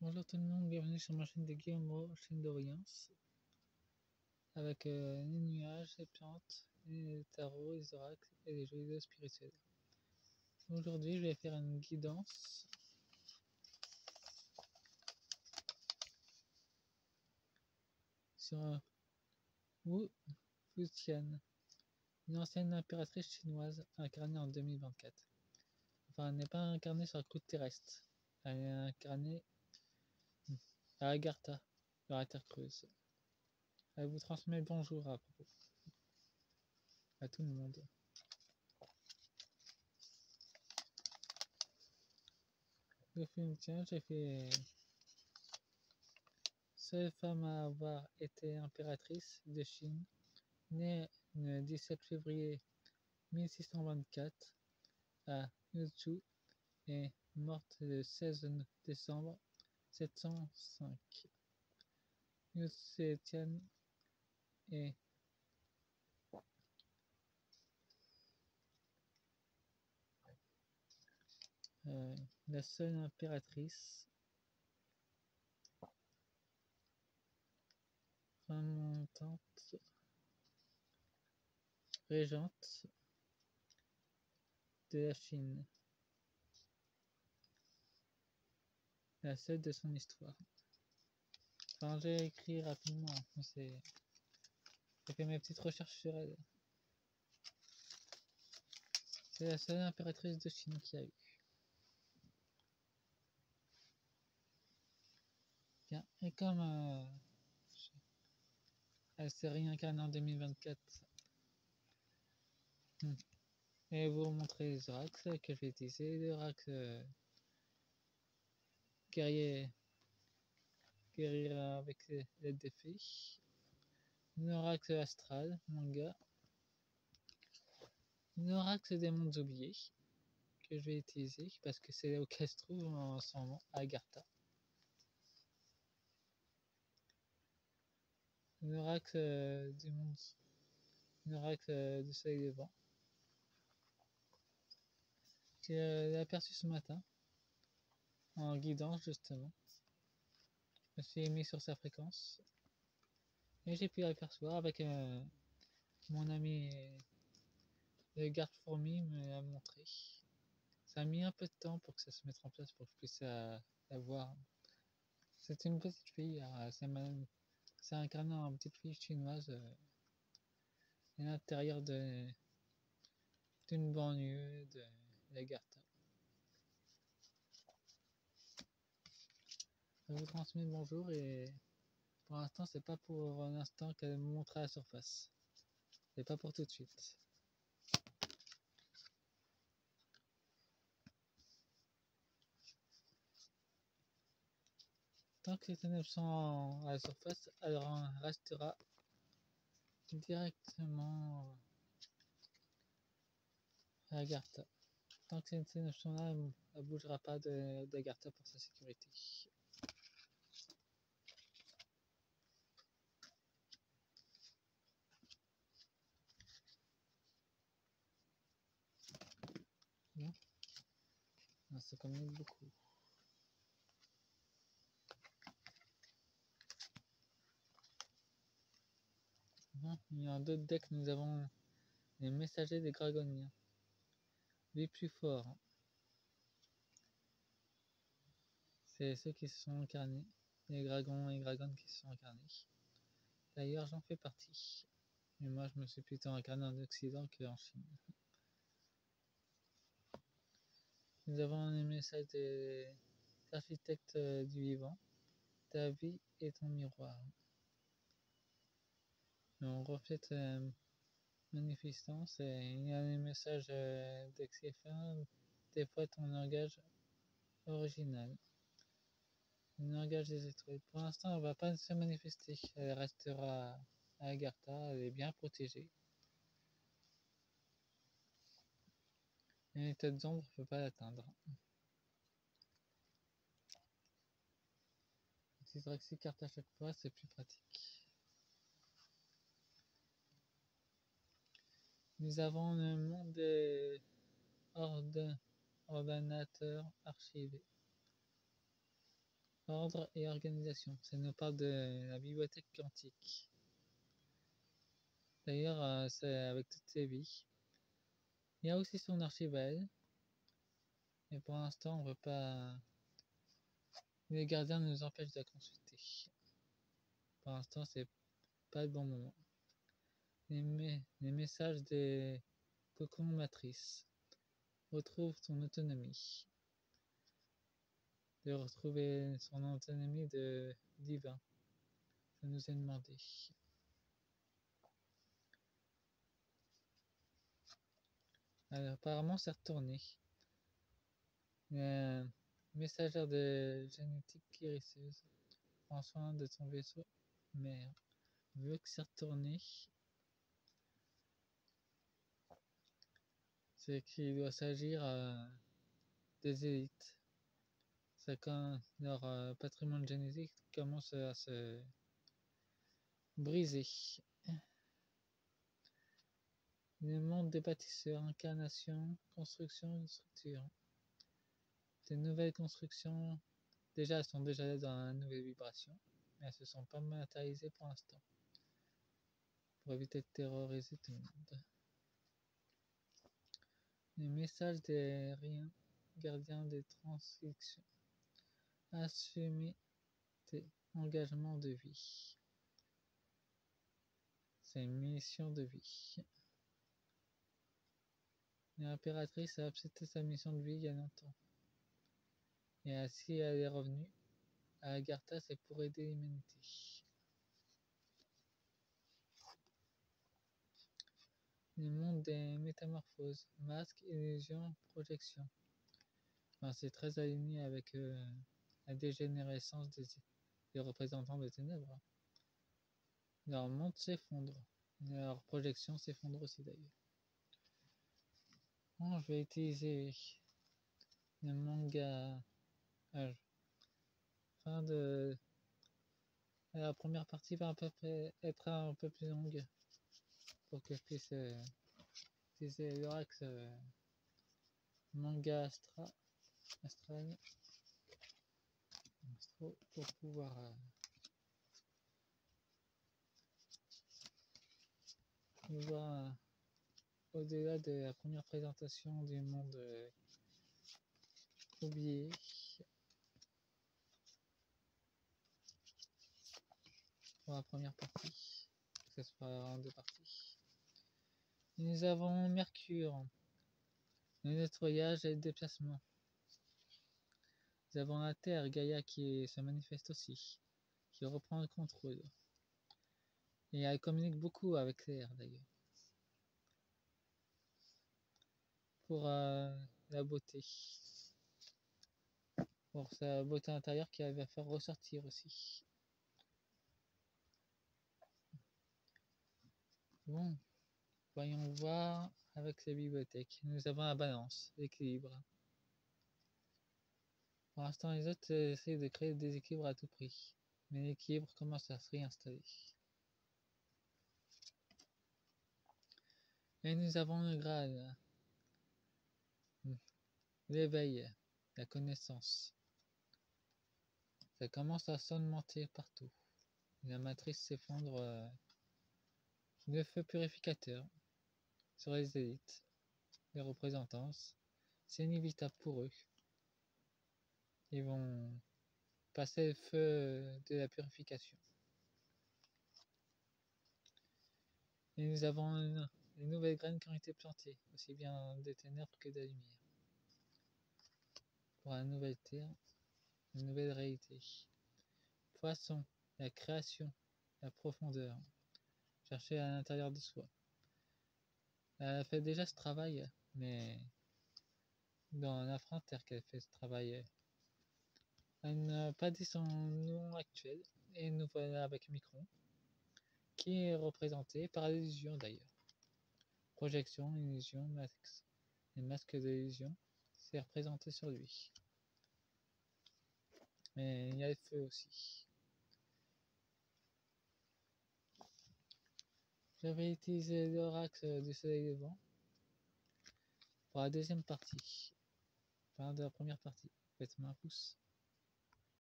Bonjour tout le monde, bienvenue sur ma chaîne de Guillermo, chaîne d'Orience, avec les nuages, les plantes, les tarots, les oracles et les jeux vidéo spirituels. Aujourd'hui, je vais faire une guidance sur Wu Fuxian, une ancienne impératrice chinoise incarnée en 2024. Enfin, elle n'est pas incarnée sur la croûte terrestre, elle est incarnée à Agartha, dans la Terre creuse. Elle vous transmet le bonjour à propos, à tout le monde. Le film, tiens, j'ai fait seule femme à avoir été impératrice de Chine, née le 17 février 1624 à Yuzhou et morte le 16 décembre 705. Yuzhe Tian est la seule impératrice remontante régente de la Chine, la seule de son histoire. Enfin, j'ai écrit rapidement, j'ai fait mes petites recherches sur elle. C'est la seule impératrice de Chine qui a eu. Bien. Et comme elle s'est réincarnée en 2024, et vous montrer les oracles que je vais utiliser, l'oracle guerrier avec l'aide des fées, l'oracle astral, manga, l'oracle des mondes oubliés que je vais utiliser parce que c'est là où qu'elle se trouve en ce moment, à Agartha. L'oracle du monde, l'oracle du soleil levant, que j'ai aperçu ce matin en guidance justement. Je me suis mis sur sa fréquence et j'ai pu l'apercevoir avec mon ami le garde-fourmi me l'a montré. Ça a mis un peu de temps pour que ça se mette en place pour que je puisse la voir. C'est une petite fille, c'est incarné en petite fille chinoise à l'intérieur d'une banlieue de l'Agartha. Je vous transmets le bonjour et pour l'instant c'est pas pour l'instant qu'elle me montre à la surface. C'est pas pour tout de suite. Tant que les ténèbres sont à la surface, alors on restera directement à Agartha. Tant que ces ténèbres sont là, elle ne bougera pas d'Agartha pour sa sécurité. Bon. Ça communique beaucoup. Bon, il y a d'autres decks, nous avons les messagers des dragoniens. Les plus forts, c'est ceux qui se sont incarnés, les dragons et dragones qui se sont incarnés. D'ailleurs, j'en fais partie. Mais moi, je me suis plutôt incarné en Occident qu'en Chine. Nous avons les messages des architectes du vivant. Ta vie est ton miroir. On reflète magnificence et il y a les messages d'Exifin, des fois ton langage original. Le langage des étoiles. Pour l'instant, elle ne va pas se manifester. Elle restera à Agartha, elle est bien protégée. Et les têtes d'ombre ne peuvent pas l'atteindre. Utiliser 6 cartes à chaque fois, c'est plus pratique. Nous avons le monde des ordinateurs archivés. Ordre et organisation. Ça nous parle de la bibliothèque quantique. D'ailleurs, c'est avec toutes ses vies. Il y a aussi son archive à elle. Mais pour l'instant, on ne veut pas. Les gardiens nous empêchent de la consulter. Pour l'instant, c'est pas le bon moment. Les messages des cocons matrices. Retrouve ton autonomie. De retrouver son autonomie de divin. Ça nous est demandé. Alors, apparemment, c'est retourné. Messagère de génétique guérisseuse. Prends soin de ton vaisseau mère. Vu que c'est retourné, c'est qu'il doit s'agir des élites. C'est quand leur patrimoine génétique commence à se briser. Le monde des bâtisseurs, incarnation, construction et structure. Des nouvelles constructions, déjà elles sont déjà dans la nouvelle vibration, mais elles se sont pas matérialisées pour l'instant. Pour éviter de terroriser tout le monde. Les messages des riens, gardiens des transcriptions. Assumer tes engagements de vie. C'est une mission de vie. L'impératrice a accepté sa mission de vie il y a longtemps. Et ainsi elle est revenue à Agartha, c'est pour aider l'humanité. Le monde des métamorphoses, masque, illusion, projection. Enfin, c'est très aligné avec la dégénérescence des représentants des ténèbres. Leur monde s'effondre. Leur projection s'effondre aussi d'ailleurs. Bon, je vais utiliser le manga. Fin de la première partie va à peu près être un peu plus longue pour que je puisse utiliser l'orax manga astral pour pouvoir voir au-delà de la première présentation du monde oublié. Pour la première partie, que ce soit en deux parties. Nous avons Mercure, le nettoyage et le déplacement. Nous avons la Terre, Gaïa, qui se manifeste aussi, qui reprend le contrôle. Et elle communique beaucoup avec l'air d'ailleurs. Pour la beauté. Pour sa beauté intérieure qui va faire ressortir aussi. Bon, voyons voir avec ces bibliothèques. Nous avons la balance, l'équilibre. Pour l'instant, les autres essayent de créer des équilibres à tout prix. Mais l'équilibre commence à se réinstaller. Et nous avons le Graal. L'éveil, la connaissance. Ça commence à s'augmenter partout. La matrice s'effondre. Le feu purificateur sur les élites, les représentants. C'est inévitable pour eux. Ils vont passer le feu de la purification. Et nous avons les nouvelles graines qui ont été plantées, aussi bien des ténèbres que de la lumière. Pour la nouvelle terre, une nouvelle réalité. Poisson, la création, la profondeur. Chercher à l'intérieur de soi. Elle fait déjà ce travail, mais dans la frontière qu'elle fait ce travail. Elle n'a pas dit son nom actuel, et nous voilà avec Micron, qui est représenté par l'illusion d'ailleurs. Projection, illusion, max. Les masques de l'illusion, c'est représenté sur lui. Mais il y a le feu aussi. J'avais utilisé l'orax du soleil levant pour la deuxième partie. Enfin, de la première partie. Faites-moi un pouce.